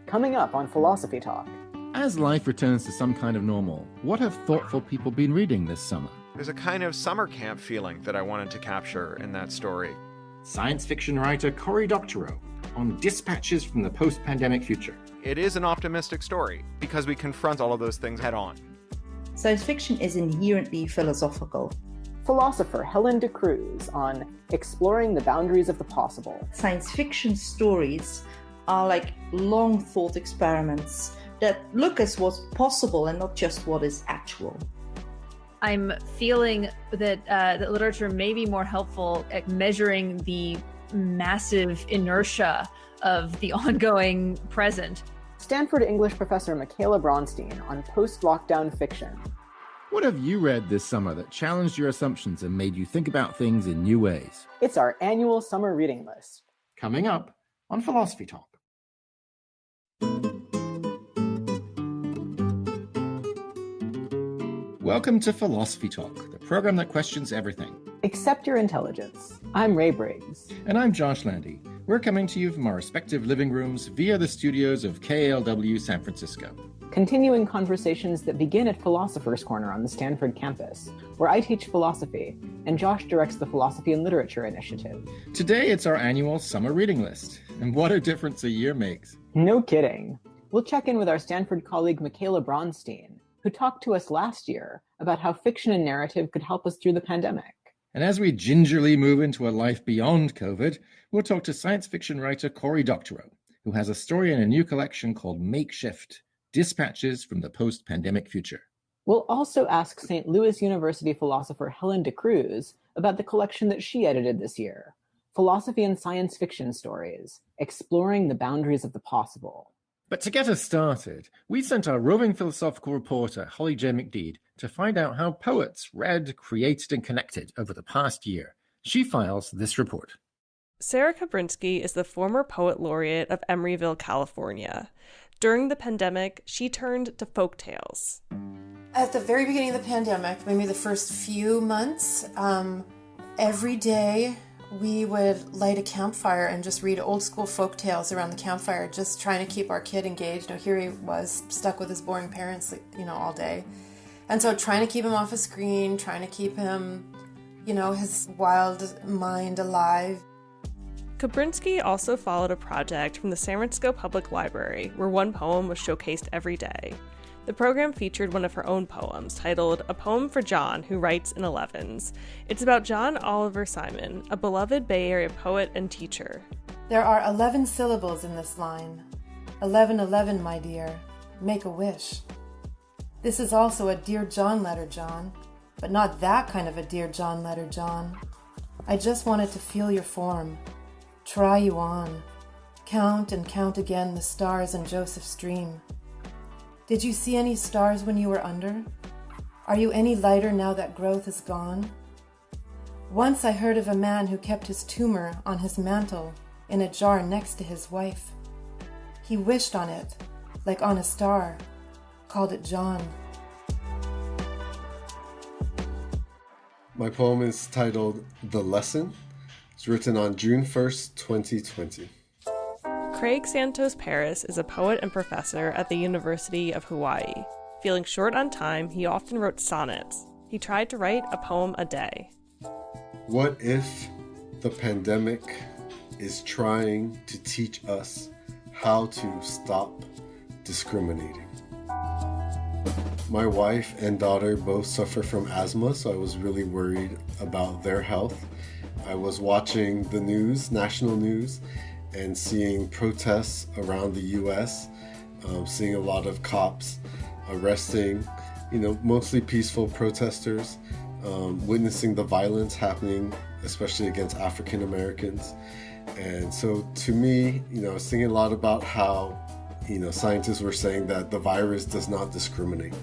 Coming up on Philosophy Talk. As life returns to some kind of normal, what have thoughtful people been reading this summer? There's a kind of summer camp feeling that I wanted to capture in that story. Science fiction writer Cory Doctorow on Dispatches from the Post-Pandemic Future. It is an optimistic story because we confront all of those things head on. Science fiction is inherently philosophical. Philosopher Helen Cruz on exploring the boundaries of the possible. Science fiction stories are like long thought experiments that look at what's possible and not just what is actual. I'm feeling that literature may be more helpful at measuring the massive inertia of the ongoing present. Stanford English professor Michaela Bronstein on post-lockdown fiction. What have you read this summer that challenged your assumptions and made you think about things in new ways? It's our annual summer reading list. Coming up on Philosophy Talk. Welcome to Philosophy Talk, the program that questions everything. Except your intelligence. I'm Ray Briggs. And I'm Josh Landy. We're coming to you from our respective living rooms via the studios of KALW San Francisco. Continuing conversations that begin at Philosopher's Corner on the Stanford campus, where I teach philosophy, and Josh directs the Philosophy and Literature Initiative. Today, it's our annual summer reading list. And what a difference a year makes. No kidding. We'll check in with our Stanford colleague Michaela Bronstein, who talked to us last year about how fiction and narrative could help us through the pandemic. And as we gingerly move into a life beyond COVID, we'll talk to science fiction writer Cory Doctorow, who has a story in a new collection called Makeshift, Dispatches from the Post-Pandemic Future. We'll also ask St. Louis University philosopher Helen Cruz about the collection that she edited this year, Philosophy and Science Fiction Stories, Exploring the Boundaries of the Possible. But to get us started, we sent our roving philosophical reporter, Holly J. McDeed, to find out how poets read, created, and connected over the past year. She files this report. Sarah Kabrinsky is the former poet laureate of Emeryville, California. During the pandemic, she turned to folk tales. At the very beginning of the pandemic, maybe the first few months, every day we would light a campfire and just read old school folk tales around the campfire, just trying to keep our kid engaged. Here he was stuck with his boring parents, all day. And so trying to keep him off a screen, trying to keep him, his wild mind alive. Kabrinsky also followed a project from the San Francisco Public Library where one poem was showcased every day. The program featured one of her own poems titled A Poem for John, Who Writes in 11s. It's about John Oliver Simon, a beloved Bay Area poet and teacher. There are 11 syllables in this line. 1111, my dear. Make a wish. This is also a Dear John letter, John, but not that kind of a Dear John letter, John. I just wanted to feel your form, try you on, count and count again the stars in Joseph's dream. Did you see any stars when you were under? Are you any lighter now that growth is gone? Once I heard of a man who kept his tumor on his mantle in a jar next to his wife. He wished on it, like on a star, called it John. My poem is titled The Lesson. It's written on June 1st, 2020. Craig Santos Paris is a poet and professor at the University of Hawaii. Feeling short on time, he often wrote sonnets. He tried to write a poem a day. What if the pandemic is trying to teach us how to stop discriminating? My wife and daughter both suffer from asthma, so I was really worried about their health. I was watching the news, national news, and seeing protests around the U.S., seeing a lot of cops arresting, mostly peaceful protesters, witnessing the violence happening, especially against African Americans. And so to me, I was thinking a lot about how, scientists were saying that the virus does not discriminate,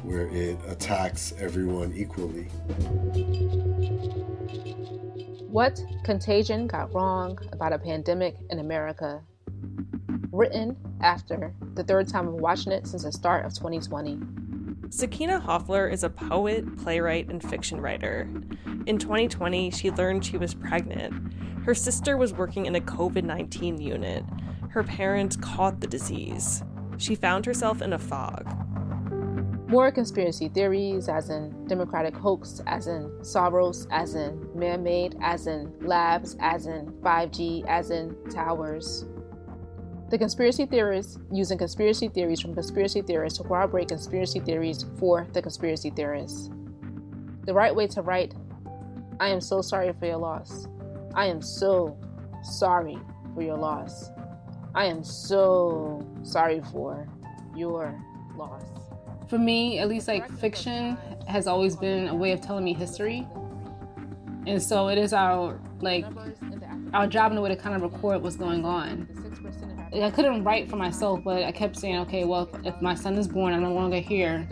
where it attacks everyone equally. What Contagion Got Wrong About a Pandemic in America. Written after the third time of watching it since the start of 2020. Sakina Hoffler is a poet, playwright, and fiction writer. In 2020, she learned she was pregnant. Her sister was working in a COVID-19 unit. Her parents caught the disease. She found herself in a fog. More conspiracy theories, as in democratic hoax, as in Soros, as in man-made, as in labs, as in 5G, as in towers. The conspiracy theorists using conspiracy theories from conspiracy theorists to corroborate conspiracy theories for the conspiracy theorists. The right way to write, I am so sorry for your loss. I am so sorry for your loss. I am so sorry for your loss. For me, at least, like, fiction has always been a way of telling me history. And so it is our job in a way to kind of record what's going on. I couldn't write for myself, but I kept saying, okay, well, if my son is born, I'm no longer here,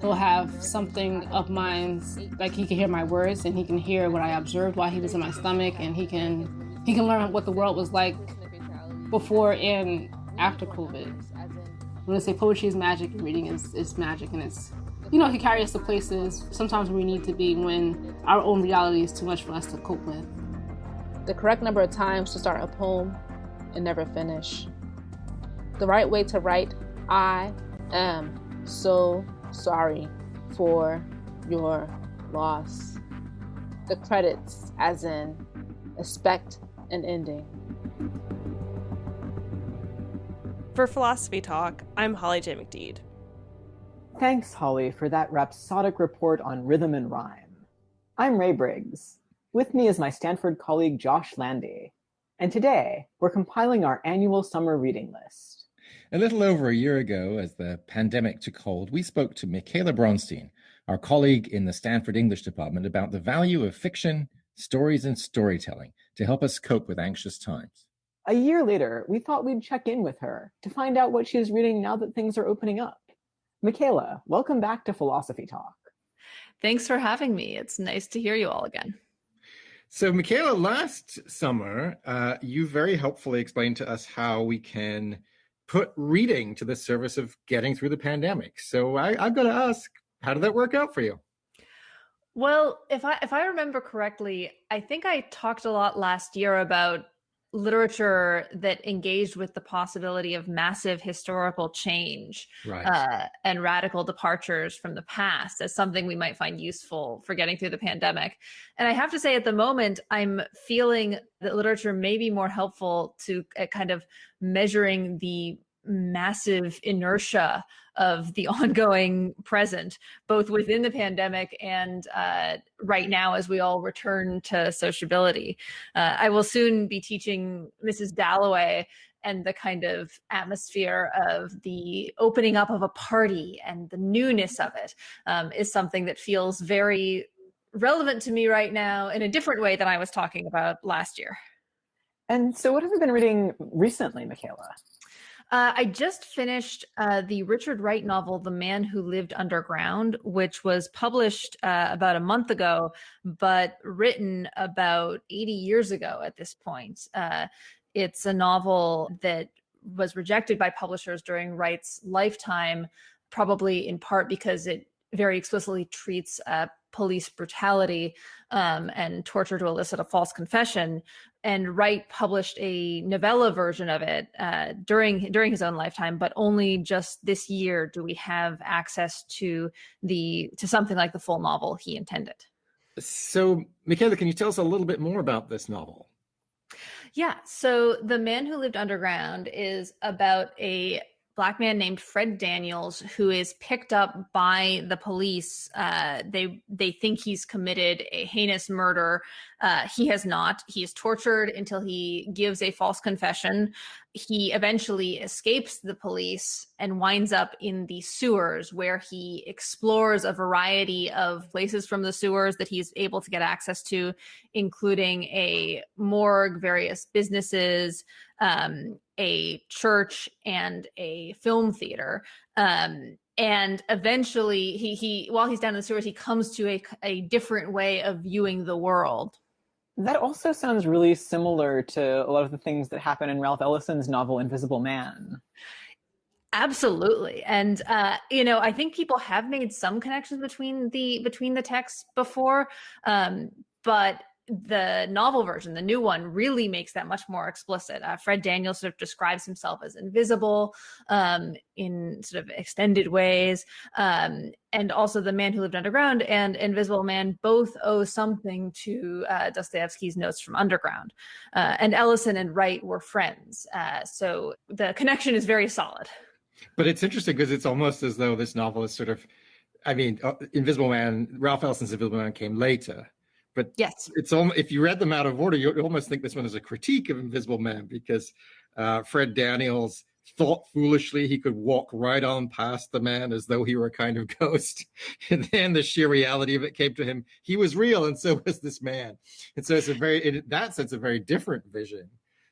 he'll have something of mine, like he can hear my words and he can hear what I observed while he was in my stomach, and he can learn what the world was like before and after COVID. When I say poetry is magic, and reading is magic, and it's, it can carry us to places sometimes we need to be when our own reality is too much for us to cope with. The correct number of times to start a poem and never finish. The right way to write, I am so sorry for your loss. The credits, as in expect an ending. For Philosophy Talk, I'm Holly J. McDeed. Thanks, Holly, for that rhapsodic report on rhythm and rhyme. I'm Ray Briggs. With me is my Stanford colleague Josh Landy. And today, we're compiling our annual summer reading list. A little over a year ago, as the pandemic took hold, we spoke to Michaela Bronstein, our colleague in the Stanford English department, about the value of fiction, stories, and storytelling to help us cope with anxious times. A year later, we thought we'd check in with her to find out what she is reading now that things are opening up. Michaela, welcome back to Philosophy Talk. Thanks for having me. It's nice to hear you all again. So, Michaela, last summer, you very helpfully explained to us how we can put reading to the service of getting through the pandemic. So I've got to ask, how did that work out for you? Well, if I remember correctly, I think I talked a lot last year about literature that engaged with the possibility of massive historical change, Right. And radical departures from the past as something we might find useful for getting through the pandemic. And I have to say, at the moment, I'm feeling that literature may be more helpful to kind of measuring the massive inertia of the ongoing present, both within the pandemic and right now as we all return to sociability. I will soon be teaching Mrs. Dalloway, and the kind of atmosphere of the opening up of a party and the newness of it is something that feels very relevant to me right now in a different way than I was talking about last year. And so what have you been reading recently, Michaela? I just finished the Richard Wright novel, The Man Who Lived Underground, which was published about a month ago, but written about 80 years ago at this point. It's a novel that was rejected by publishers during Wright's lifetime, probably in part because it very explicitly treats police brutality and torture to elicit a false confession. And Wright published a novella version of it during his own lifetime, but only just this year do we have access to something like the full novel he intended. So, Michaela, can you tell us a little bit more about this novel? Yeah. So The Man Who Lived Underground is about a Black man named Fred Daniels who is picked up by the police. They think he's committed a heinous murder. He has not. He is tortured until he gives a false confession. He eventually escapes the police and winds up in the sewers, where he explores a variety of places from the sewers that he's able to get access to, including a morgue, various businesses, a church, and a film theater. And eventually, he while he's down in the sewers, he comes to a different way of viewing the world. That also sounds really similar to a lot of the things that happen in Ralph Ellison's novel Invisible Man. Absolutely. And I think people have made some connections between the texts before, but the novel version, the new one, really makes that much more explicit. Fred Daniels sort of describes himself as invisible in sort of extended ways. And also The Man Who Lived Underground and Invisible Man both owe something to Dostoevsky's Notes from Underground. And Ellison and Wright were friends. So the connection is very solid. But it's interesting because it's almost as though this novel is sort of, I mean, Invisible Man, Ralph Ellison's Invisible Man came later. But yes, it's if you read them out of order, you almost think this one is a critique of Invisible Man, because Fred Daniels thought foolishly he could walk right on past the man as though he were a kind of ghost. And then the sheer reality of it came to him. He was real, and so was this man. And so it's in that sense, a very different vision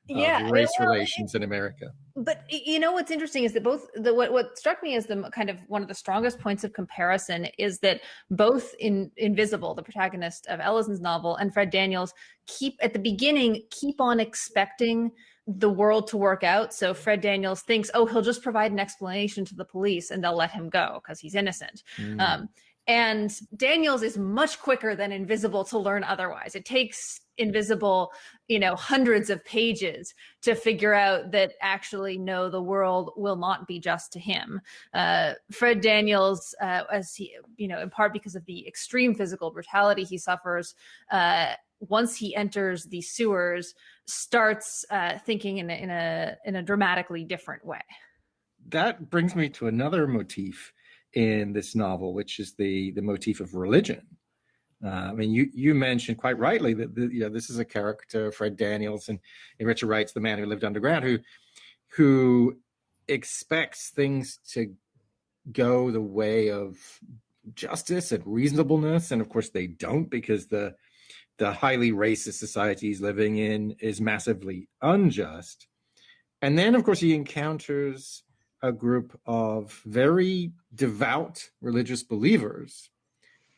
of race relations in America. But what's interesting is that what struck me as the kind of one of the strongest points of comparison is that both in Invisible, the protagonist of Ellison's novel, and Fred Daniels keep on expecting the world to work out. So Fred Daniels thinks, he'll just provide an explanation to the police and they'll let him go because he's innocent. And Daniels is much quicker than Invisible to learn otherwise. It takes Invisible, hundreds of pages to figure out that actually, no, the world will not be just to him. Fred Daniels, as he, in part because of the extreme physical brutality he suffers, once he enters the sewers, starts thinking in a dramatically different way. That brings me to another motif in this novel, which is the motif of religion. I mean, you mentioned quite rightly that this is a character, Fred Daniels, and Richard Wright's The Man Who Lived Underground, who expects things to go the way of justice and reasonableness, and of course they don't, because the highly racist society he's living in is massively unjust. And then, of course, he encounters a group of very devout religious believers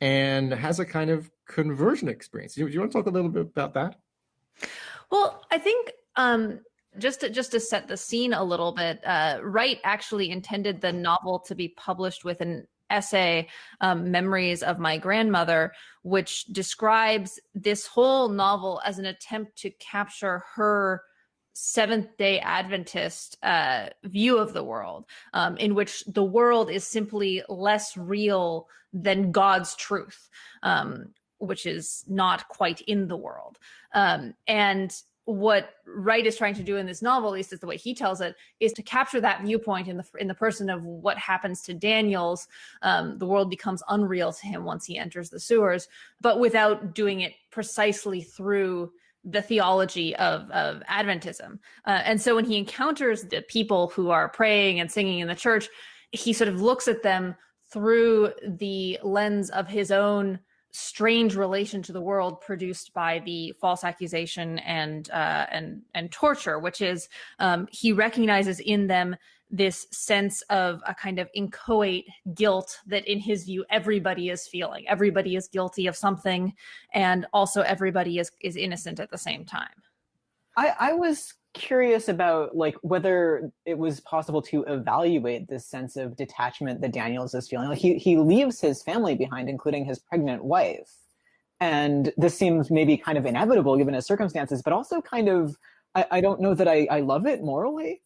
and has a kind of conversion experience. Do you want to talk a little bit about that? Well, I think just to set the scene a little bit, Wright actually intended the novel to be published with an essay, Memories of My Grandmother, which describes this whole novel as an attempt to capture her Seventh-day Adventist view of the world, in which the world is simply less real than God's truth, which is not quite in the world. And what Wright is trying to do in this novel, at least is the way he tells it, is to capture that viewpoint in the person of what happens to Daniels. The world becomes unreal to him once he enters the sewers, but without doing it precisely through the theology of Adventism. And so when he encounters the people who are praying and singing in the church, he sort of looks at them through the lens of his own strange relation to the world produced by the false accusation and torture, which is he recognizes in them this sense of a kind of inchoate guilt that, in his view, everybody is feeling. Everybody is guilty of something, and also everybody is innocent at the same time. I was curious about whether it was possible to evaluate this sense of detachment that Daniels is feeling. He leaves his family behind, including his pregnant wife. And this seems maybe kind of inevitable given his circumstances, but also kind of, I don't know that I love it morally.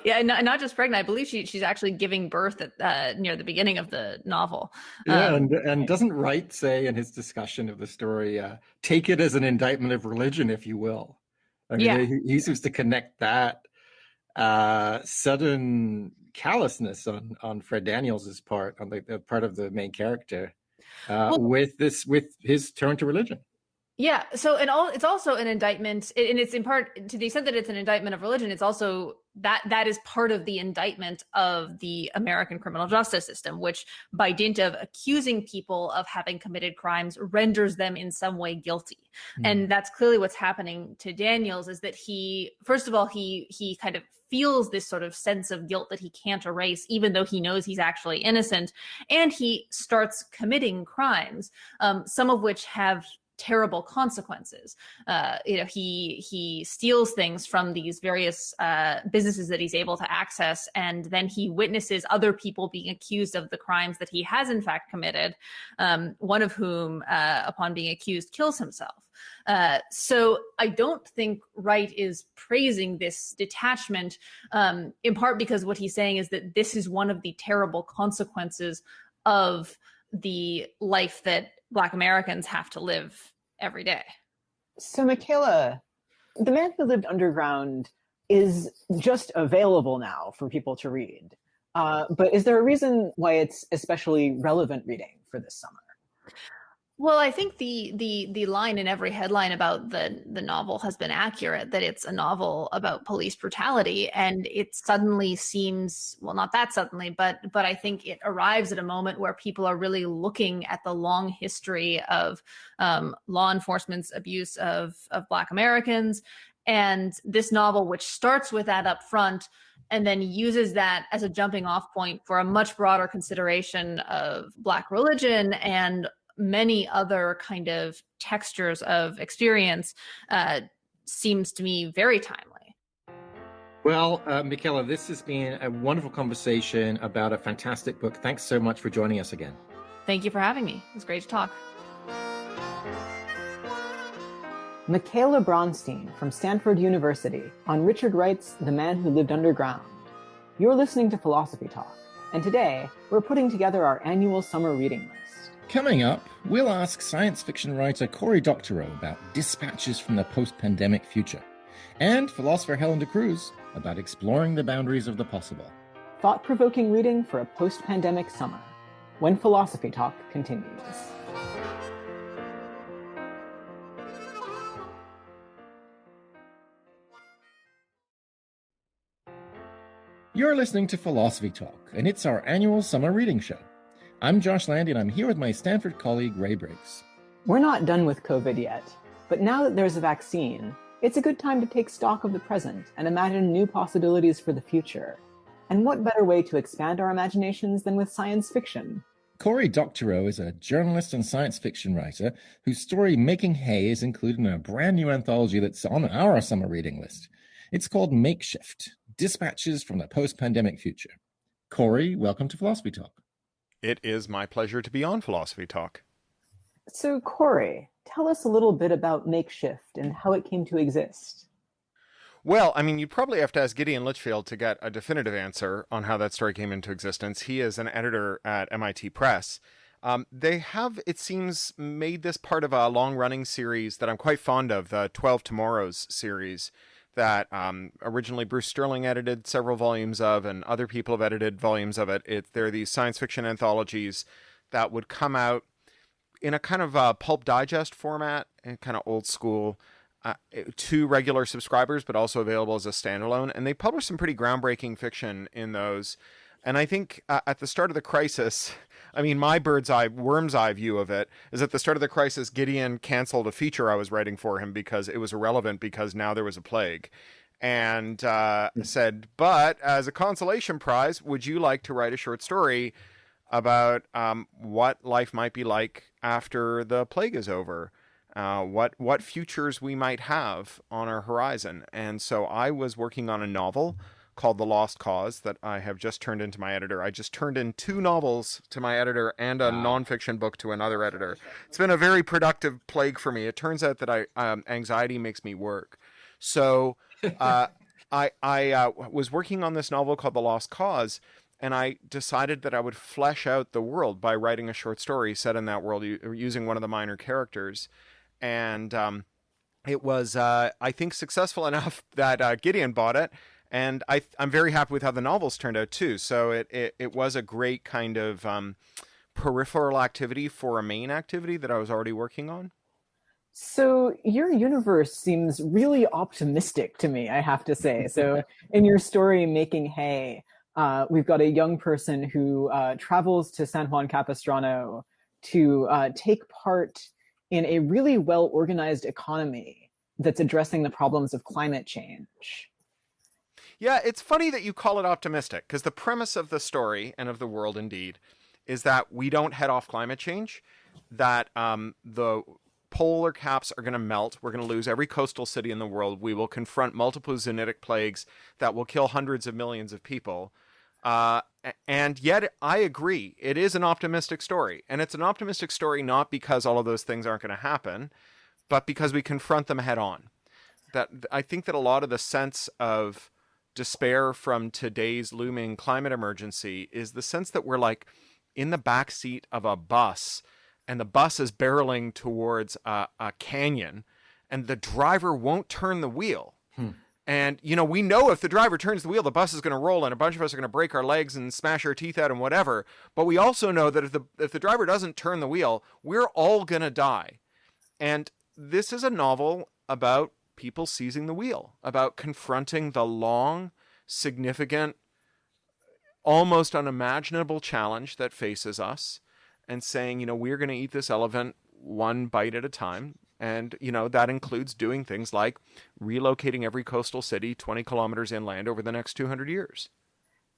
Yeah, not just pregnant. I believe she's actually giving birth at near the beginning of the novel. Yeah, and doesn't Wright say in his discussion of the story, take it as an indictment of religion, if you will? I mean, he seems to connect that sudden callousness on Fred Daniels' part, on the part of the main character, with his turn to religion. Yeah. So, it's also an indictment, and it's in part, to the extent that it's an indictment of religion, it's also that is part of the indictment of the American criminal justice system, which, by dint of accusing people of having committed crimes, renders them in some way guilty. And that's clearly what's happening to Daniels, is that he, first of all, he kind of feels this sort of sense of guilt that he can't erase, even though he knows he's actually innocent. And he starts committing crimes, some of which have terrible consequences. He steals things from these various businesses that he's able to access, and then he witnesses other people being accused of the crimes that he has in fact committed, one of whom, upon being accused, kills himself. So I don't think Wright is praising this detachment, in part because what he's saying is that this is one of the terrible consequences of the life that Black Americans have to live every day. So, Michaela, The Man Who Lived Underground is just available now for people to read. But is there a reason why it's especially relevant reading for this summer? Well, I think the line in every headline about the novel has been accurate, that it's a novel about police brutality, and it suddenly seems, well, not that suddenly, but I think it arrives at a moment where people are really looking at the long history of law enforcement's abuse of Black Americans. And this novel, which starts with that up front and then uses that as a jumping off point for a much broader consideration of Black religion and many other kind of textures of experience, seems to me very timely. Well, Michaela, this has been a wonderful conversation about a fantastic book. Thanks so much for joining us again. Thank you for having me. It was great to talk. Michaela Bronstein from Stanford University on Richard Wright's The Man Who Lived Underground. You're listening to Philosophy Talk, and today we're putting together our annual summer reading list. Coming up, we'll ask science fiction writer Cory Doctorow about dispatches from the post-pandemic future, and philosopher Helen Cruz about exploring the boundaries of the possible. Thought-provoking reading for a post-pandemic summer, when Philosophy Talk continues. You're listening to Philosophy Talk, and it's our annual summer reading show. I'm Josh Landy, and I'm here with my Stanford colleague, Ray Briggs. We're not done with COVID yet, but now that there's a vaccine, it's a good time to take stock of the present and imagine new possibilities for the future. And what better way to expand our imaginations than with science fiction? Cory Doctorow is a journalist and science fiction writer whose story Making Hay is included in a brand new anthology that's on our summer reading list. It's called Makeshift: Dispatches from the Post-Pandemic Future. Cory, welcome to Philosophy Talk. It is my pleasure to be on Philosophy Talk. So, Cory, tell us a little bit about Makeshift and how it came to exist. Well, I mean, you'd probably have to ask Gideon Litchfield to get a definitive answer on how that story came into existence. He is an editor at MIT Press. They have, it seems, made this part of a long-running series that I'm quite fond of, the 12 Tomorrows series, that originally Bruce Sterling edited several volumes of, and other people have edited volumes of it. There are these science fiction anthologies that would come out in a kind of pulp digest format, and kind of old school, to regular subscribers, but also available as a standalone. And they published some pretty groundbreaking fiction in those. And I think at the start of the crisis, I mean, my worm's eye view of it is at the start of the crisis, Gideon canceled a feature I was writing for him because it was irrelevant because now there was a plague. And said, but as a consolation prize, would you like to write a short story about what life might be like after the plague is over? What futures we might have on our horizon. And so I was working on a novel called The Lost Cause that I have just turned into my editor. I just turned in 2 novels to my editor and a nonfiction book to another editor. It's been a very productive plague for me. It turns out that anxiety makes me work. So I was working on this novel called The Lost Cause, and I decided that I would flesh out the world by writing a short story set in that world using one of the minor characters. And it was, I think, successful enough that Gideon bought it. And I'm very happy with how the novels turned out, too. So it was a great kind of peripheral activity for a main activity that I was already working on. So your universe seems really optimistic to me, I have to say. So in your story, Making Hay, we've got a young person who travels to San Juan Capistrano to take part in a really well-organized economy that's addressing the problems of climate change. Yeah, it's funny that you call it optimistic, because the premise of the story, and of the world indeed, is that we don't head off climate change, that the polar caps are going to melt. We're going to lose every coastal city in the world. We will confront multiple zoonotic plagues that will kill hundreds of millions of people. And yet, I agree, it is an optimistic story. And it's an optimistic story not because all of those things aren't going to happen, but because we confront them head on. That I think that a lot of the sense of despair from today's looming climate emergency is the sense that we're like in the back seat of a bus, and the bus is barreling towards a canyon, and the driver won't turn the wheel. And, you know, we know if the driver turns the wheel, the bus is going to roll and a bunch of us are going to break our legs and smash our teeth out and whatever. But we also know that if the driver doesn't turn the wheel, we're all going to die. And this is a novel about people seizing the wheel, about confronting the long, significant, almost unimaginable challenge that faces us and saying, you know, we're going to eat this elephant one bite at a time. And, you know, that includes doing things like relocating every coastal city 20 kilometers inland over the next 200 years.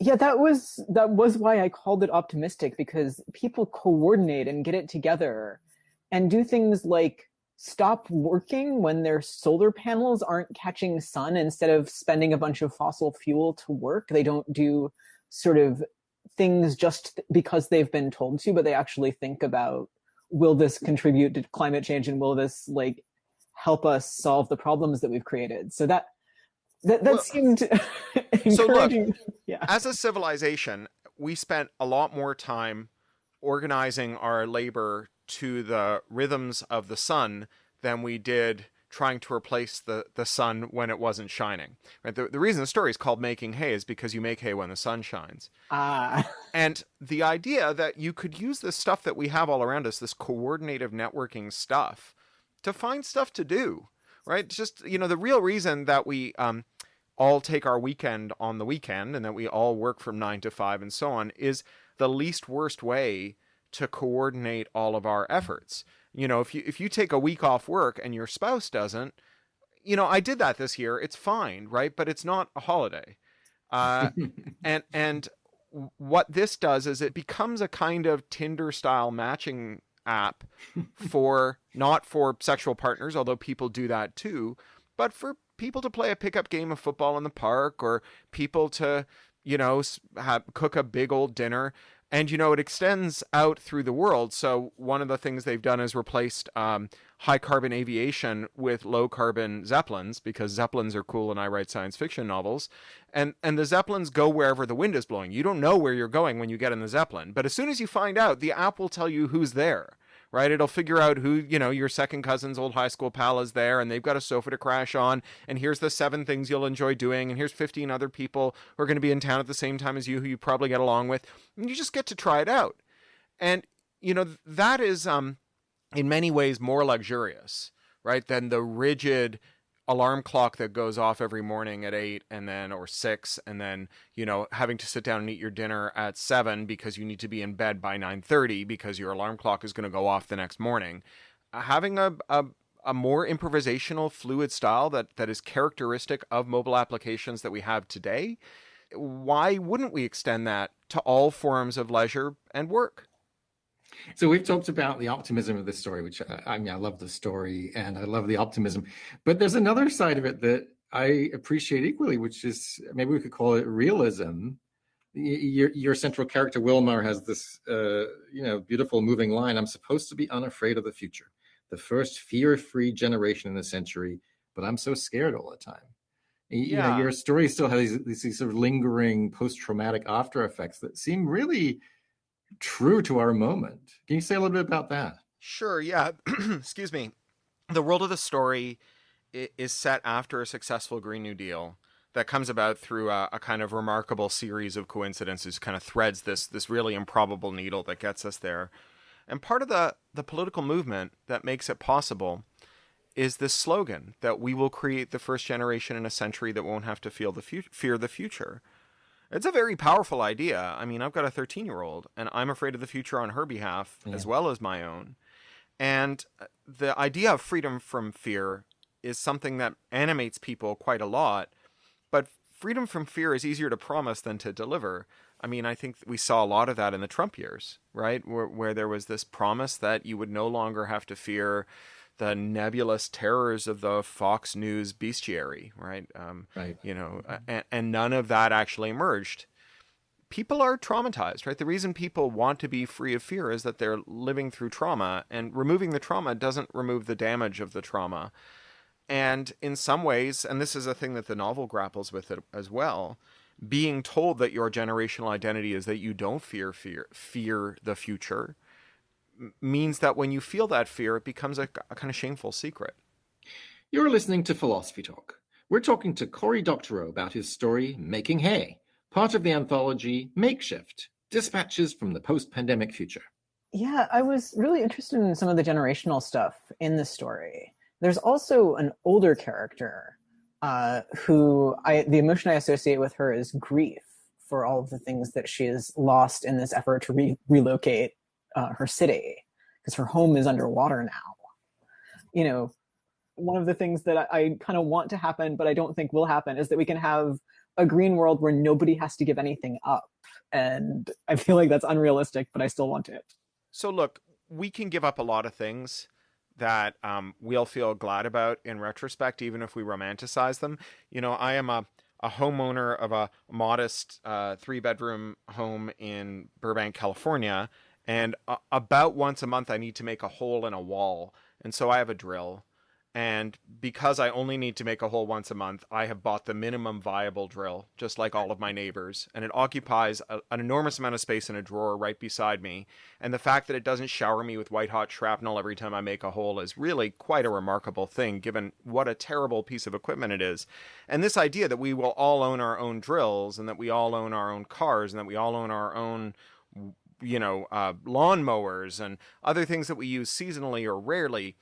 Yeah, that was why I called it optimistic, because people coordinate and get it together and do things like stop working when their solar panels aren't catching sun. Instead of spending a bunch of fossil fuel to work, they don't do sort of things just because they've been told to, but they actually think about, will this contribute to climate change, and will this like help us solve the problems that we've created? So that seemed encouraging. So look, yeah. As a civilization, we spent a lot more time organizing our labor to the rhythms of the sun than we did trying to replace the sun when it wasn't shining. Right? The reason the story is called Making Hay is because you make hay when the sun shines. And the idea that you could use this stuff that we have all around us, this coordinative networking stuff, to find stuff to do, right? Just, you know, the real reason that we all take our weekend on the weekend and that we all work from 9 to 5 and so on is the least worst way to coordinate all of our efforts. You know, if you take a week off work and your spouse doesn't, you know, I did that this year. It's fine, right? But it's not a holiday. And what this does is it becomes a kind of Tinder-style matching app not for sexual partners, although people do that too, but for people to play a pickup game of football in the park, or people to, you know, cook a big old dinner. And, you know, it extends out through the world. So one of the things they've done is replaced high carbon aviation with low carbon Zeppelins, because Zeppelins are cool and I write science fiction novels. And the Zeppelins go wherever the wind is blowing. You don't know where you're going when you get in the Zeppelin. But as soon as you find out, the app will tell you who's there. Right? It'll figure out who, you know, your second cousin's old high school pal is there, and they've got a sofa to crash on, and here's the 7 things you'll enjoy doing, and here's 15 other people who are going to be in town at the same time as you, who you probably get along with, and you just get to try it out. And, you know, that is in many ways more luxurious, right, than the rigid alarm clock that goes off every morning at 8 and then, or 6, and then, you know, having to sit down and eat your dinner at 7 because you need to be in bed by 9:30 because your alarm clock is going to go off the next morning. Having a more improvisational, fluid style that is characteristic of mobile applications that we have today, why wouldn't we extend that to all forms of leisure and work? So we've talked about the optimism of this story, which I mean, I love the story and I love the optimism, but there's another side of it that I appreciate equally, which is, maybe we could call it realism. Your central character, Wilmar, has this, you know, beautiful moving line. I'm supposed to be unafraid of the future, the first fear-free generation in the century, but I'm so scared all the time. You know, your story still has these sort of lingering post-traumatic after effects that seem really true to our moment. Can you say a little bit about that? Sure, yeah. Excuse me. The world of the story is set after a successful Green New Deal that comes about through a kind of remarkable series of coincidences, kind of threads this really improbable needle that gets us there. And part of the political movement that makes it possible is this slogan that we will create the first generation in a century that won't have to fear the future. It's a very powerful idea. I mean, I've got a 13-year-old, and I'm afraid of the future on her behalf as well as my own. And the idea of freedom from fear is something that animates people quite a lot. But freedom from fear is easier to promise than to deliver. I mean, I think we saw a lot of that in the Trump years, right? Where there was this promise that you would no longer have to fear the nebulous terrors of the Fox News bestiary, right? Right. And none of that actually emerged. People are traumatized, right? The reason people want to be free of fear is that they're living through trauma, and removing the trauma doesn't remove the damage of the trauma. And in some ways, and this is a thing that the novel grapples with it as well, being told that your generational identity is that you don't fear the future means that when you feel that fear, it becomes a kind of shameful secret. You're listening to Philosophy Talk. We're talking to Cory Doctorow about his story, Making Hay, part of the anthology Makeshift, Dispatches from the Post-Pandemic Future. Yeah, I was really interested in some of the generational stuff in the story. There's also an older character the emotion I associate with her is grief for all of the things that she has lost in this effort to relocate her city, because her home is underwater now. One of the things that I kind of want to happen, but I don't think will happen, is that we can have a green world where nobody has to give anything up. And I feel like that's unrealistic, but I still want it. So look, we can give up a lot of things that we'll feel glad about in retrospect, even if we romanticize them. I am a homeowner of a modest 3-bedroom home in Burbank, California, and about once a month I need to make a hole in a wall. And so I have a drill. And because I only need to make a hole once a month, I have bought the minimum viable drill, just like all of my neighbors. And it occupies an enormous amount of space in a drawer right beside me. And the fact that it doesn't shower me with white-hot shrapnel every time I make a hole is really quite a remarkable thing, given what a terrible piece of equipment it is. And this idea that we will all own our own drills, and that we all own our own cars, and that we all own our own lawnmowers and other things that we use seasonally or rarely,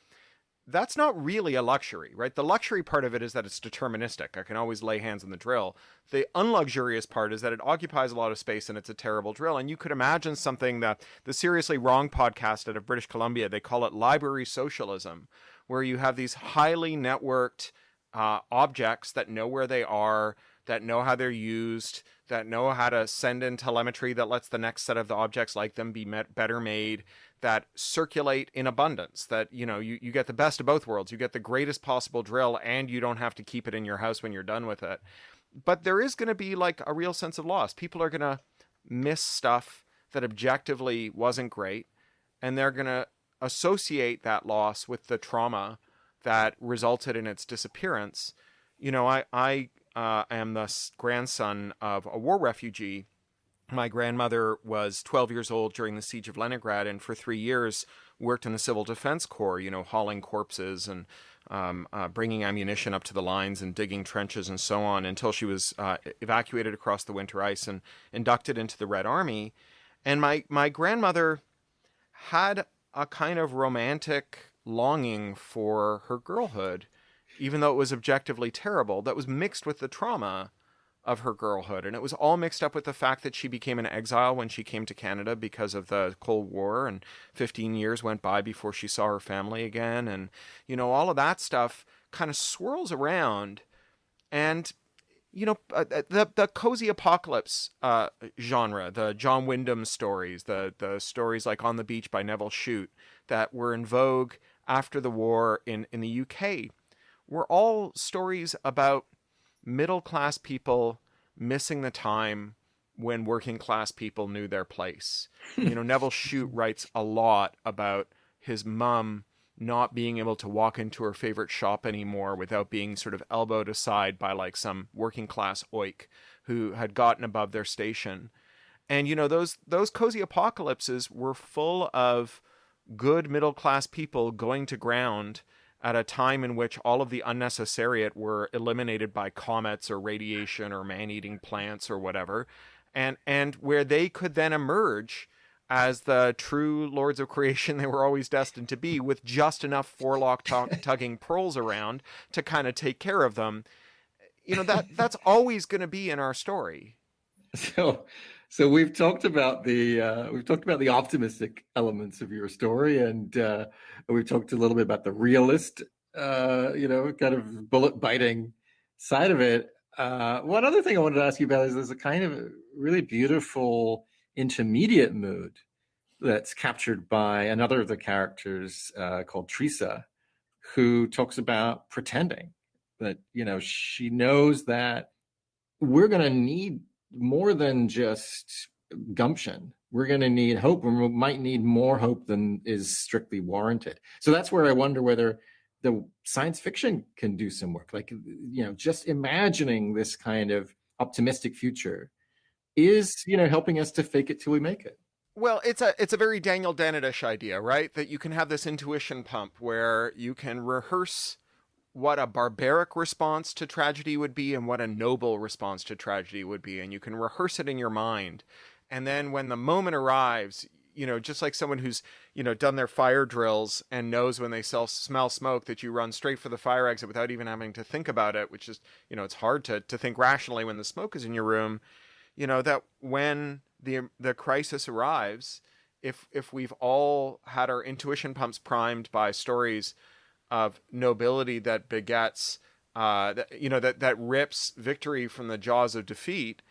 that's not really a luxury, right? The luxury part of it is that it's deterministic. I can always lay hands on the drill. The unluxurious part is that it occupies a lot of space and it's a terrible drill. And you could imagine something that the Seriously Wrong podcast out of British Columbia, they call it library socialism, where you have these highly networked objects that know where they are, that know how they're used, that know how to send in telemetry that lets the next set of the objects like them be better made, that circulate in abundance, that, you get the best of both worlds. You get the greatest possible drill, and you don't have to keep it in your house when you're done with it. But there is going to be like a real sense of loss. People are going to miss stuff that objectively wasn't great, and they're going to associate that loss with the trauma that resulted in its disappearance. I am the grandson of a war refugee. My grandmother was 12 years old during the siege of Leningrad, and for 3 years worked in the Civil Defense Corps, hauling corpses and bringing ammunition up to the lines and digging trenches and so on, until she was evacuated across the winter ice and inducted into the Red Army. And my grandmother had a kind of romantic longing for her girlhood, even though it was objectively terrible, that was mixed with the trauma of her girlhood. And it was all mixed up with the fact that she became an exile when she came to Canada because of the Cold War, and 15 years went by before she saw her family again. And, all of that stuff kind of swirls around. And, the cozy apocalypse genre, the John Wyndham stories, the stories like On the Beach by Neville Shute that were in vogue after the war in the UK, were all stories about middle-class people missing the time when working-class people knew their place. Neville Shute writes a lot about his mom not being able to walk into her favorite shop anymore without being sort of elbowed aside by like some working-class oik who had gotten above their station. And, those cozy apocalypses were full of good middle-class people going to ground at a time in which all of the unnecessariate were eliminated by comets or radiation or man-eating plants or whatever, and where they could then emerge as the true lords of creation they were always destined to be, with just enough forelock tugging pearls around to kind of take care of them. That's always going to be in our story. So we've talked about the optimistic elements of your story, and we've talked a little bit about the realist, kind of bullet biting side of it. One other thing I wanted to ask you about is there's a kind of really beautiful intermediate mood that's captured by another of the characters called Teresa, who talks about pretending, that, she knows that we're going to need more than just gumption. We're going to need hope, and we might need more hope than is strictly warranted. So that's where I wonder whether the science fiction can do some work. Like, just imagining this kind of optimistic future is, helping us to fake it till we make it. Well, it's a very Daniel Dennett-ish idea, right? That you can have this intuition pump where you can rehearse what a barbaric response to tragedy would be and what a noble response to tragedy would be. And you can rehearse it in your mind. And then when the moment arrives, just like someone who's, done their fire drills and knows when they smell smoke that you run straight for the fire exit without even having to think about it, which is, it's hard to think rationally when the smoke is in your room, that when the crisis arrives, if we've all had our intuition pumps primed by stories of nobility that begets, that rips victory from the jaws of defeat,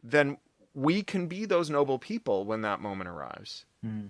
then we can be those noble people when that moment arrives. Mm.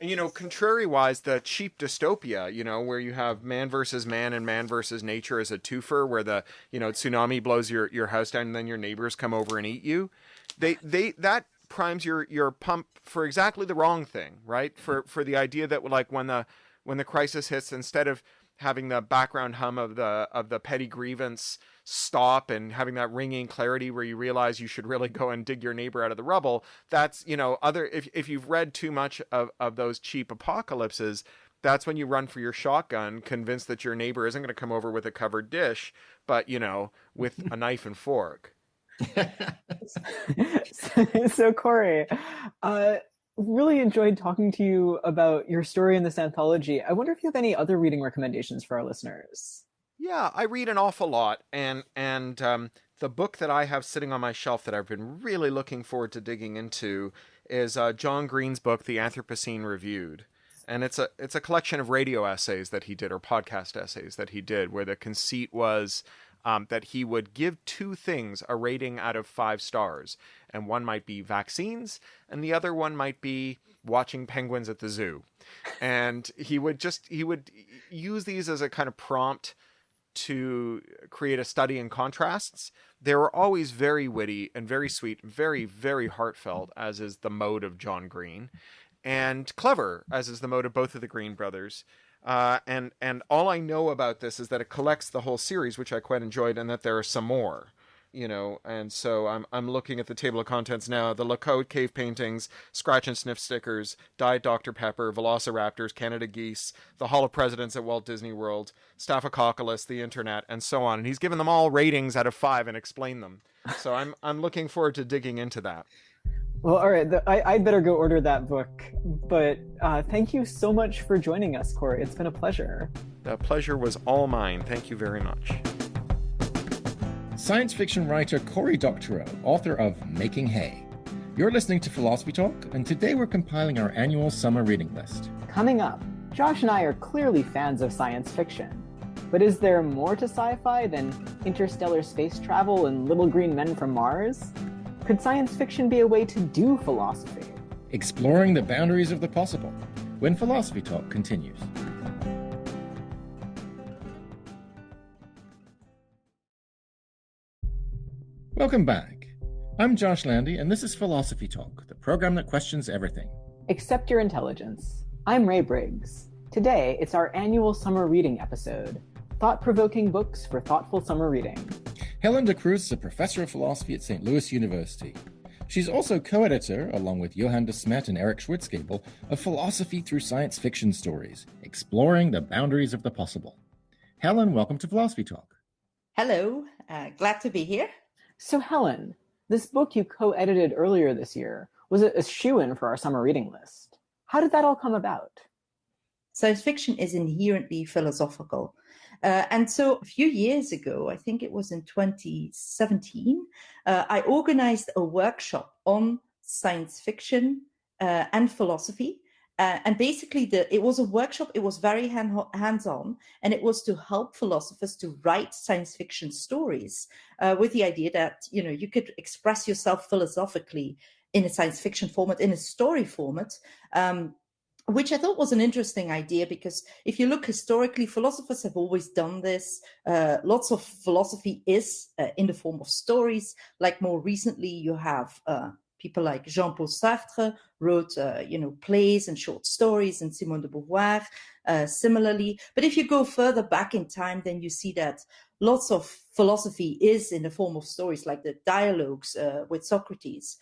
And, contrary-wise, the cheap dystopia, where you have man versus man and man versus nature as a twofer, where the, tsunami blows your house down and then your neighbors come over and eat you, that primes your pump for exactly the wrong thing, right? For the idea that, like, when the crisis hits, instead of having the background hum of the petty grievance stop and having that ringing clarity where you realize you should really go and dig your neighbor out of the rubble, that's, if you've read too much of those cheap apocalypses, that's when you run for your shotgun, convinced that your neighbor isn't going to come over with a covered dish, but, with a knife and fork. So Cory, really enjoyed talking to you about your story in this anthology. I wonder if you have any other reading recommendations for our listeners. Yeah, I read an awful lot, and the book that I have sitting on my shelf that I've been really looking forward to digging into is John Green's book, The Anthropocene Reviewed. And it's a collection of radio essays that he did, or podcast essays that he did, where the conceit was that he would give two things a rating out of 5 stars. And one might be vaccines, and the other one might be watching penguins at the zoo. And he would use these as a kind of prompt to create a study in contrasts. They were always very witty and very sweet, very, very heartfelt, as is the mode of John Green, and clever, as is the mode of both of the Green brothers. And all I know about this is that it collects the whole series, which I quite enjoyed, and that there are some more, and so I'm looking at the table of contents now. The Lakota cave paintings, scratch and sniff stickers, Diet Dr. Pepper, Velociraptors, Canada geese, the Hall of Presidents at Walt Disney World, Staphylococcus, the internet, and so on. And he's given them all ratings out of 5 and explained them. So I'm looking forward to digging into that. Well, all right, I'd better go order that book. But thank you so much for joining us, Cory. It's been a pleasure. The pleasure was all mine. Thank you very much. Science fiction writer Cory Doctorow, author of Making Hay. You're listening to Philosophy Talk, and today we're compiling our annual summer reading list. Coming up, Josh and I are clearly fans of science fiction. But is there more to sci-fi than interstellar space travel and little green men from Mars? Could science fiction be a way to do philosophy? Exploring the boundaries of the possible, when Philosophy Talk continues. Welcome back. I'm Josh Landy, and this is Philosophy Talk, the program that questions everything. Except your intelligence. I'm Ray Briggs. Today, it's our annual summer reading episode. Thought-provoking books for thoughtful summer reading. Helen Cruz is a professor of philosophy at St. Louis University. She's also co-editor, along with Johan de Smet and Eric Schwitzgebel, of Philosophy Through Science Fiction Stories, exploring the boundaries of the possible. Helen, welcome to Philosophy Talk. Hello, glad to be here. So Helen, this book you co-edited earlier this year was a shoo-in for our summer reading list. How did that all come about? Science fiction is inherently philosophical. And so a few years ago, I think it was in 2017, I organized a workshop on science fiction and philosophy. And basically, it was a workshop. It was very hands-on, and it was to help philosophers to write science fiction stories with the idea that, you could express yourself philosophically in a science fiction format, in a story format, which I thought was an interesting idea, because if you look historically, philosophers have always done this. Lots of philosophy is in the form of stories. Like more recently, you have people like Jean-Paul Sartre wrote, plays and short stories, and Simone de Beauvoir similarly. But if you go further back in time, then you see that lots of philosophy is in the form of stories, like the dialogues with Socrates,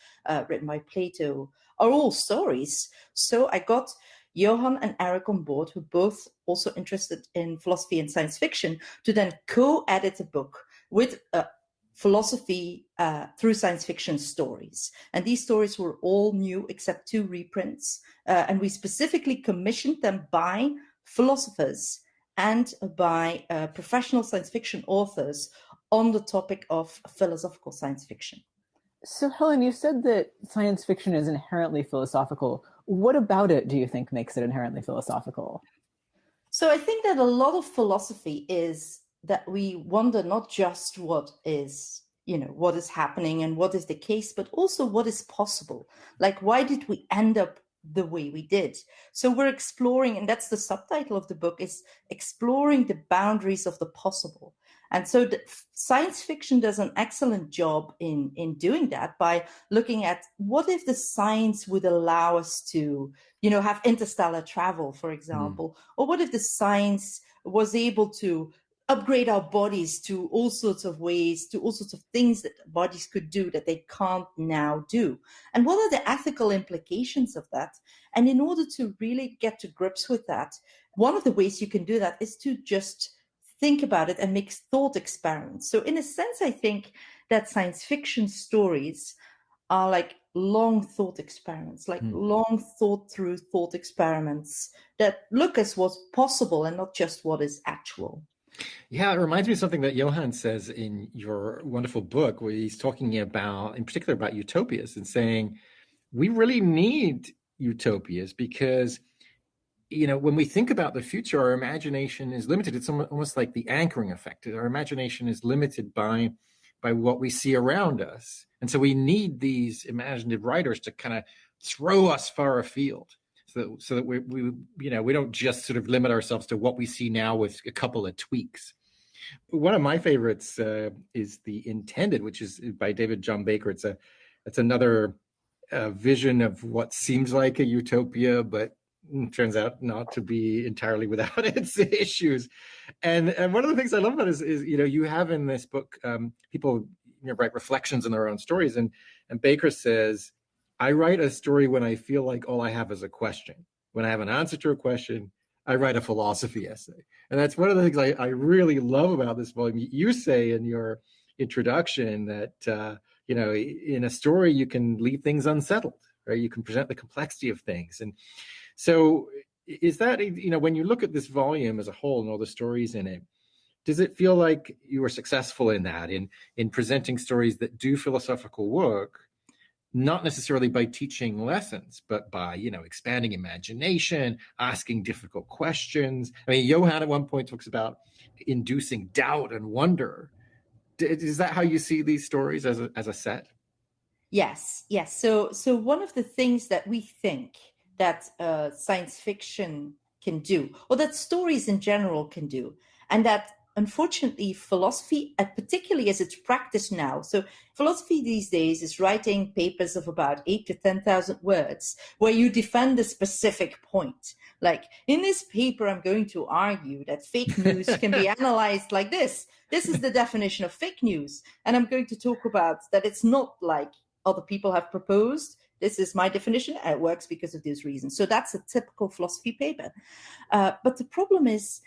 written by Plato, are all stories. So I got Johan and Eric on board, who both also interested in philosophy and science fiction, to then co-edit a book with philosophy through science fiction stories. And these stories were all new except 2 reprints. And we specifically commissioned them by philosophers and by professional science fiction authors on the topic of philosophical science fiction. So, Helen, you said that science fiction is inherently philosophical. What about it do you think makes it inherently philosophical? So I think that a lot of philosophy is that we wonder not just what is happening and what is the case, but also what is possible. Like, why did we end up the way we did? So we're exploring, and that's the subtitle of the book, is exploring the boundaries of the possible. And so science fiction does an excellent job in doing that by looking at what if the science would allow us to, have interstellar travel, for example, or what if the science was able to upgrade our bodies to all sorts of ways, to all sorts of things that bodies could do that they can't now do. And what are the ethical implications of that? And in order to really get to grips with that, one of the ways you can do that is to just think about it and make thought experiments. So in a sense, I think that science fiction stories are like long thought experiments, like long thought through thought experiments that look at what's possible and not just what is actual. Yeah, it reminds me of something that Johan says in your wonderful book, where he's talking about, in particular, about utopias, and saying we really need utopias because, when we think about the future, our imagination is limited. It's almost like the anchoring effect. Our imagination is limited by what we see around us. And so we need these imaginative writers to kind of throw us far afield. So that we don't just sort of limit ourselves to what we see now with a couple of tweaks. One of my favorites is The Intended, which is by David John Baker. It's another vision of what seems like a utopia, but turns out not to be entirely without its issues. And one of the things I love about it is you have in this book people write reflections on their own stories, and Baker says, I write a story when I feel like all I have is a question. When I have an answer to a question, I write a philosophy essay. And that's one of the things I really love about this volume. You say in your introduction that, in a story, you can leave things unsettled, right? You can present the complexity of things. And so is that, when you look at this volume as a whole and all the stories in it, does it feel like you were successful in that, in presenting stories that do philosophical work, not necessarily by teaching lessons, but by, expanding imagination, asking difficult questions? I mean, Johan at one point talks about inducing doubt and wonder. Is that how you see these stories as a set? Yes. So one of the things that we think that science fiction can do, or that stories in general can do, and that unfortunately, philosophy, particularly as it's practiced now. So philosophy these days is writing papers of about 8,000 to 10,000 words where you defend a specific point. Like, in this paper, I'm going to argue that fake news can be analyzed like this. This is the definition of fake news. And I'm going to talk about that it's not like other people have proposed. This is my definition, and it works because of these reasons. So that's a typical philosophy paper. But the problem is,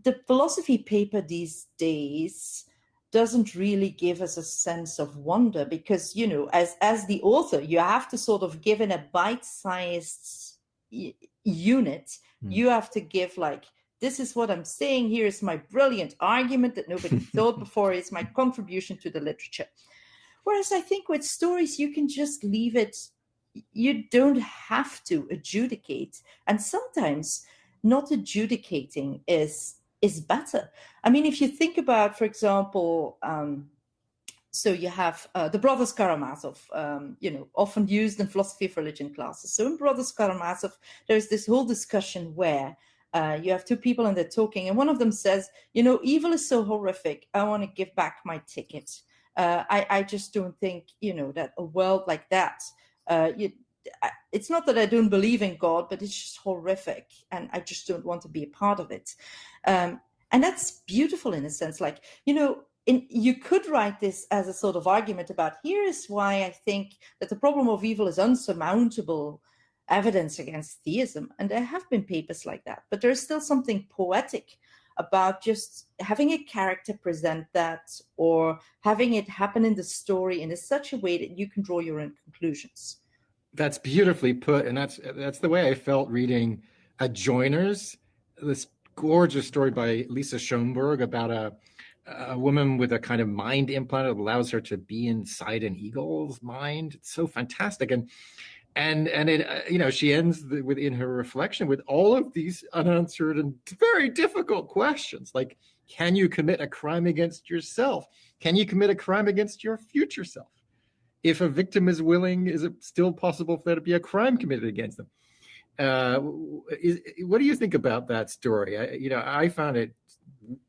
the philosophy paper these days doesn't really give us a sense of wonder because, as the author, you have to sort of give in a bite-sized unit. You have to give this is what I'm saying. Here is my brilliant argument that nobody thought before. Is my contribution to the literature. Whereas I think with stories, you can just leave it. You don't have to adjudicate. And sometimes not adjudicating is better. I mean, if you think about, for example, So you have the Brothers Karamazov, often used in philosophy of religion classes. So in Brothers Karamazov, there's this whole discussion where you have two people and they're talking, and one of them says, evil is so horrific, I want to give back my ticket. I just don't think, that a world like that, it's not that I don't believe in God, but it's just horrific, and I just don't want to be a part of it. And that's beautiful in a sense, like, you could write this as a sort of argument about, here is why I think that the problem of evil is unsurmountable evidence against theism. And there have been papers like that, but there's still something poetic about just having a character present that, or having it happen in the story in such a way that you can draw your own conclusions. That's beautifully put. And that's the way I felt reading Adjoiners, this gorgeous story by Lisa Schoenberg about a woman with a kind of mind implant that allows her to be inside an eagle's mind. It's so fantastic. And it, she ends in her reflection with all of these unanswered and very difficult questions, like, can you commit a crime against yourself? Can you commit a crime against your future self? If a victim is willing, is it still possible for there to be a crime committed against them? What do you think about that story? I found it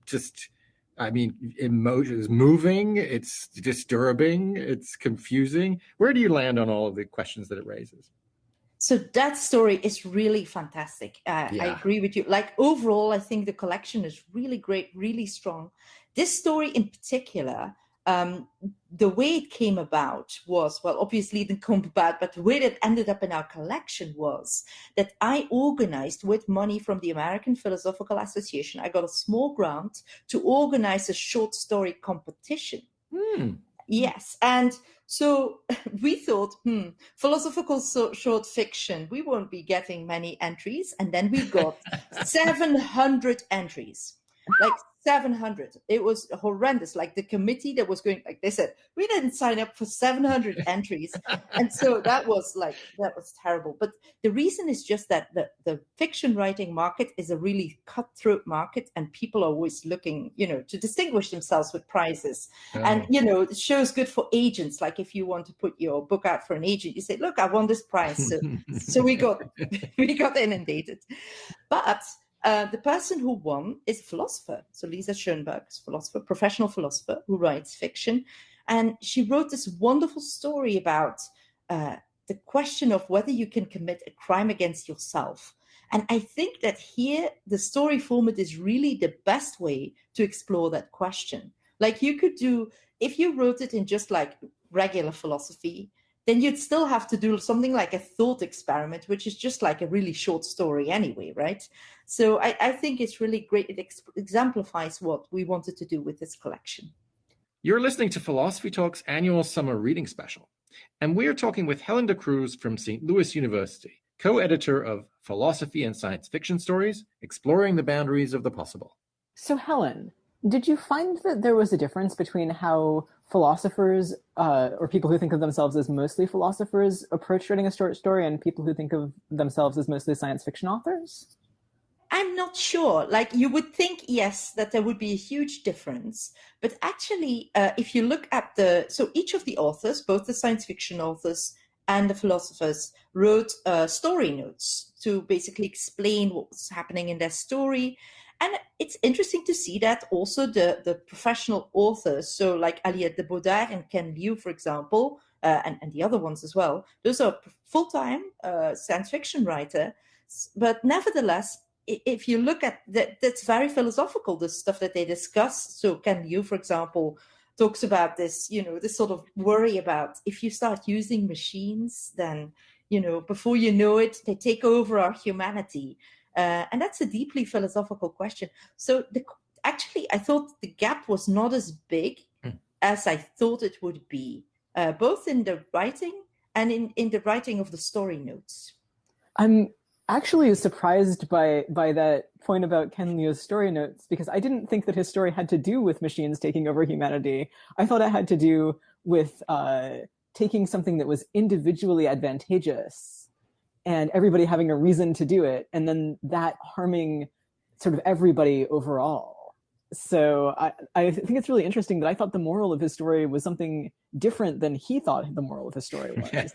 just, it's moving, it's disturbing, it's confusing. Where do you land on all of the questions that it raises? So that story is really fantastic. I agree with you. Like, overall, I think the collection is really great, really strong. This story in particular, the way it came about was, well, obviously it didn't come about, but the way that ended up in our collection was that I organized, with money from the American Philosophical Association, I got a small grant to organize a short story competition. Yes. And so we thought, philosophical short fiction, we won't be getting many entries. And then we got 700 entries, like 700. It was horrendous. Like, the committee that was going, like, they said, we didn't sign up for 700 entries. And so that was terrible. But the reason is just that the fiction writing market is a really cutthroat market, and people are always looking, to distinguish themselves with prizes. And, the show's good for agents. Like, if you want to put your book out for an agent, you say, look, I won this prize. So we got inundated. But the person who won is a philosopher. So Lisa Schoenberg is a philosopher, professional philosopher who writes fiction. And she wrote this wonderful story about the question of whether you can commit a crime against yourself. And I think that here, the story format is really the best way to explore that question. Like, you could do, if you wrote it in just like regular philosophy, then you'd still have to do something like a thought experiment, which is just like a really short story anyway, right? So I think it's really great. It exemplifies what we wanted to do with this collection. You're listening to Philosophy Talk's annual summer reading special, and we're talking with Helen Cruz from St. Louis University, co-editor of Philosophy and Science Fiction Stories, Exploring the Boundaries of the Possible. So Helen, did you find that there was a difference between how philosophers or people who think of themselves as mostly philosophers approach writing a short story and people who think of themselves as mostly science fiction authors? I'm not sure. Like, you would think, yes, that there would be a huge difference. But actually, if you look at so each of the authors, both the science fiction authors and the philosophers, wrote story notes to basically explain what was happening in their story. And it's interesting to see that also the professional authors, so like Aliette de Baudard and Ken Liu, for example, and the other ones as well, those are full-time science fiction writers. But nevertheless, if you look at that, that's very philosophical, the stuff that they discuss. So Ken Liu, for example, talks about this, this sort of worry about if you start using machines, then, before you know it, they take over our humanity. And that's a deeply philosophical question. So actually, I thought the gap was not as big as I thought it would be, both in the writing and in the writing of the story notes. I'm actually surprised by that point about Ken Liu's story notes, because I didn't think that his story had to do with machines taking over humanity. I thought it had to do with taking something that was individually advantageous and everybody having a reason to do it, and then that harming sort of everybody overall. So I think it's really interesting that I thought the moral of his story was something different than he thought the moral of his story was.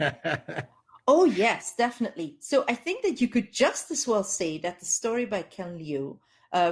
Oh, yes, definitely. So I think that you could just as well say that the story by Ken Liu,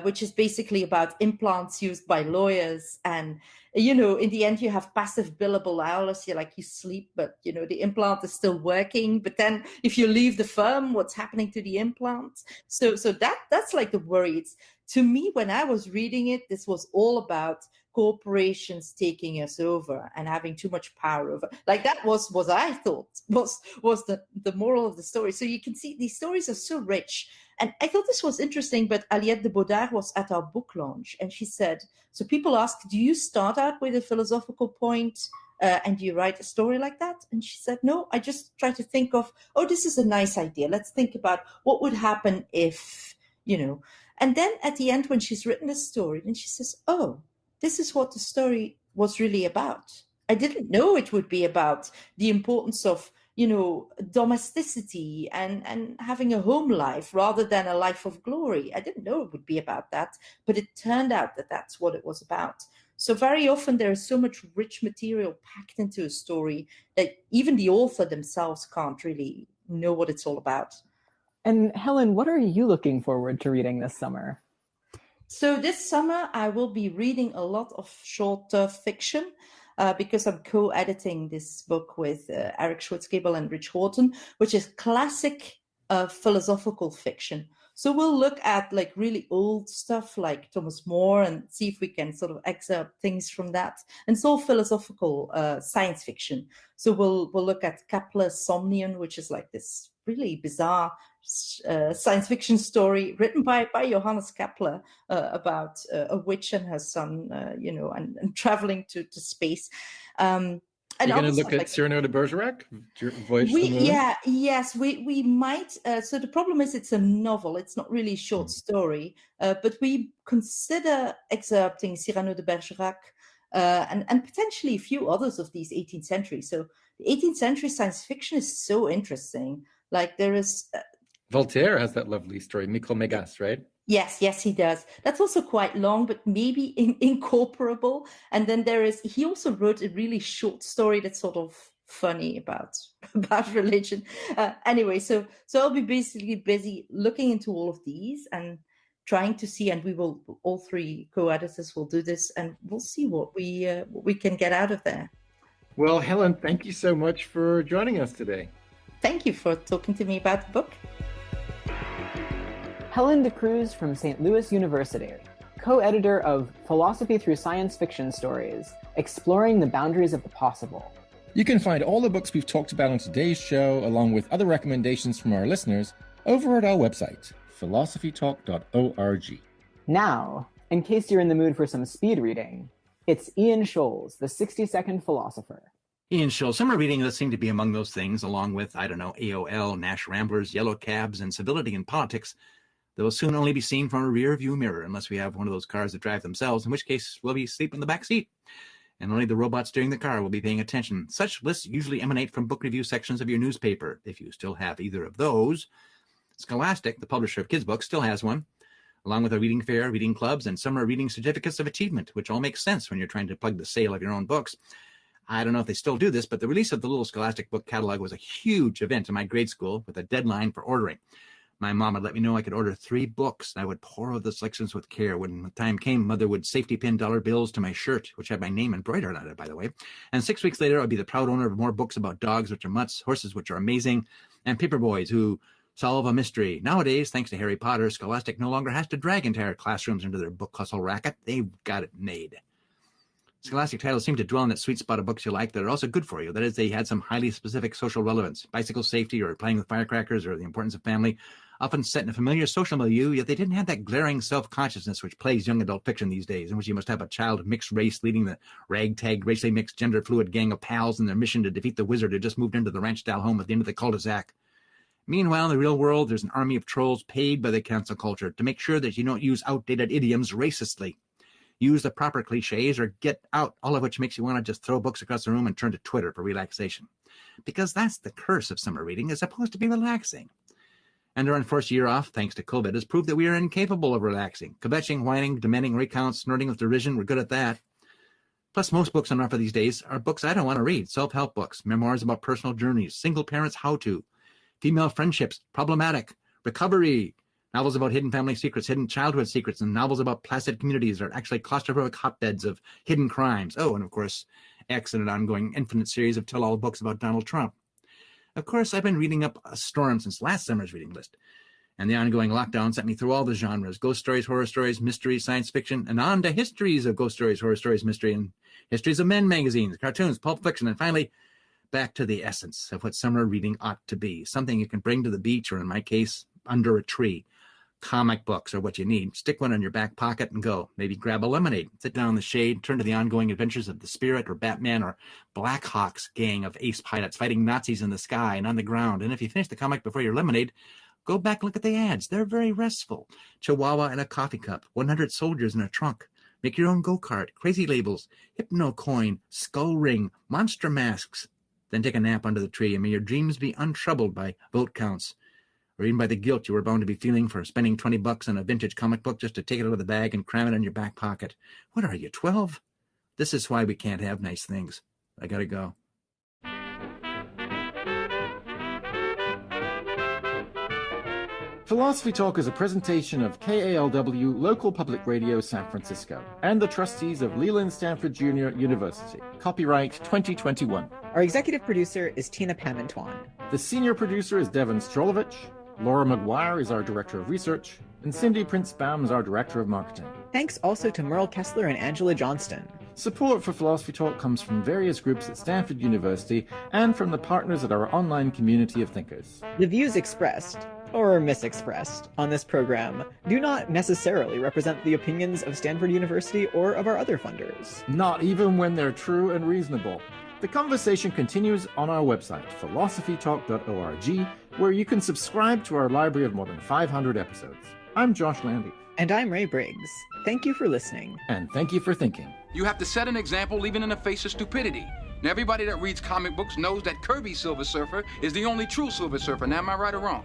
which is basically about implants used by lawyers. And, in the end, you have passive billable hours. You sleep, but, the implant is still working. But then if you leave the firm, what's happening to the implant? So that's like the worry. To me, when I was reading it, this was all about corporations taking us over and having too much power over. Like that was what I thought was the moral of the story. So you can see these stories are so rich. And I thought this was interesting, but Aliette de Baudard was at our book launch and she said, so people ask, do you start out with a philosophical point and do you write a story like that? And she said, no, I just try to think of, this is a nice idea. Let's think about what would happen if, And then at the end, when she's written the story, then she says, this is what the story was really about. I didn't know it would be about the importance of, domesticity and having a home life rather than a life of glory. I didn't know it would be about that, but it turned out that that's what it was about. So very often there is so much rich material packed into a story that even the author themselves can't really know what it's all about. And Helen, what are you looking forward to reading this summer? So this summer, I will be reading a lot of short fiction because I'm co-editing this book with Eric Schwartzgebel and Rich Horton, which is classic philosophical fiction. So we'll look at like really old stuff like Thomas More and see if we can sort of excerpt things from that. And it's all philosophical science fiction. So we'll look at Kepler's Somnium, which is like this really bizarre science fiction story written by Johannes Kepler about a witch and her son, and traveling to space. And you're going to look at Cyrano de Bergerac, Voyage to the Moon? Yes, we might. So the problem is it's a novel. It's not really a short story, but we consider excerpting Cyrano de Bergerac and potentially a few others of these 18th century. So the 18th century science fiction is so interesting. Like there is... Voltaire has that lovely story, Micro Megas, right? Yes, he does. That's also quite long, but maybe incorporable. And then he also wrote a really short story that's sort of funny about religion. Anyway, so I'll be basically busy looking into all of these and trying to see, and we will, all three co-editors will do this, and we'll see what we can get out of there. Well, Helen, thank you so much for joining us today. Thank you for talking to me about the book. Helen de Cruz from St. Louis University, co-editor of Philosophy Through Science Fiction Stories, Exploring the Boundaries of the Possible. You can find all the books we've talked about on today's show, along with other recommendations from our listeners, over at our website, philosophytalk.org. Now, in case you're in the mood for some speed reading, it's Ian Scholes, the 60-second philosopher. Ian Scholes, summer reading does seem to be among those things, along with, AOL, Nash Ramblers, Yellow Cabs, and Civility in Politics, that will soon only be seen from a rear view mirror, unless we have one of those cars that drive themselves, in which case we'll be asleep in the back seat. And only the robot steering the car will be paying attention. Such lists usually emanate from book review sections of your newspaper, if you still have either of those. Scholastic, the publisher of kids' books, still has one, along with a reading fair, reading clubs, and summer reading certificates of achievement, which all makes sense when you're trying to plug the sale of your own books. I don't know if they still do this, but the release of the little Scholastic book catalog was a huge event in my grade school with a deadline for ordering. My mom would let me know I could order 3 books, and I would pour over the selections with care. When the time came, Mother would safety pin dollar bills to my shirt, which had my name embroidered on it, by the way. And 6 weeks later, I'd be the proud owner of more books about dogs, which are mutts, horses, which are amazing, and paper boys who solve a mystery. Nowadays, thanks to Harry Potter, Scholastic no longer has to drag entire classrooms into their book hustle racket. They've got it made. Scholastic titles seem to dwell on that sweet spot of books you like that are also good for you. That is, they had some highly specific social relevance. Bicycle safety or playing with firecrackers or the importance of family, often set in a familiar social milieu, yet they didn't have that glaring self-consciousness which plagues young adult fiction these days, in which you must have a child of mixed race leading the ragtag, racially mixed, gender-fluid gang of pals in their mission to defeat the wizard who just moved into the ranch-style home at the end of the cul-de-sac. Meanwhile, in the real world, there's an army of trolls paid by the cancel culture to make sure that you don't use outdated idioms racistly. Use the proper cliches or get out, all of which makes you want to just throw books across the room and turn to Twitter for relaxation. Because that's the curse of summer reading, as opposed to be relaxing. And our enforced year off, thanks to COVID, has proved that we are incapable of relaxing. Kvetching, whining, demanding recounts, snorting with derision, we're good at that. Plus, most books on offer these days are books I don't want to read. Self-help books, memoirs about personal journeys, single parents how-to, female friendships, problematic, recovery, novels about hidden family secrets, hidden childhood secrets, and novels about placid communities are actually claustrophobic hotbeds of hidden crimes. Oh, and of course, X and an ongoing infinite series of tell-all books about Donald Trump. Of course, I've been reading up a storm since last summer's reading list. And the ongoing lockdown sent me through all the genres: ghost stories, horror stories, mystery, science fiction, and on to histories of ghost stories, horror stories, mystery, and histories of men magazines, cartoons, pulp fiction, and finally, back to the essence of what summer reading ought to be. Something you can bring to the beach, or in my case, under a tree. Comic books are what you need. Stick one in your back pocket and go. Maybe grab a lemonade, sit down in the shade, turn to the ongoing adventures of the Spirit or Batman or Black Hawk's gang of ace pilots fighting Nazis in the sky and on the ground. And if you finish the comic before your lemonade, go back and look at the ads. They're very restful. Chihuahua in a coffee cup, 100 soldiers in a trunk. Make your own go-kart, crazy labels, hypno coin, skull ring, monster masks. Then take a nap under the tree and may your dreams be untroubled by vote counts, or even by the guilt you were bound to be feeling for spending $20 on a vintage comic book just to take it out of the bag and cram it in your back pocket. What are you, 12? This is why we can't have nice things. I gotta go. Philosophy Talk is a presentation of KALW Local Public Radio San Francisco and the trustees of Leland Stanford Junior University. Copyright 2021. Our executive producer is Tina Pamentwan. The senior producer is Devin Strolovich. Laura McGuire is our director of research, and Cindy Prince-Baum is our director of marketing. Thanks also to Merle Kessler and Angela Johnston. Support for Philosophy Talk comes from various groups at Stanford University and from the partners at our online community of thinkers. The views expressed, or misexpressed, on this program do not necessarily represent the opinions of Stanford University or of our other funders. Not even when they're true and reasonable. The conversation continues on our website, philosophytalk.org, where you can subscribe to our library of more than 500 episodes. I'm Josh Landy. And I'm Ray Briggs. Thank you for listening. And thank you for thinking. You have to set an example even in the face of stupidity. Now, everybody that reads comic books knows that Kirby's Silver Surfer is the only true Silver Surfer. Now, am I right or wrong?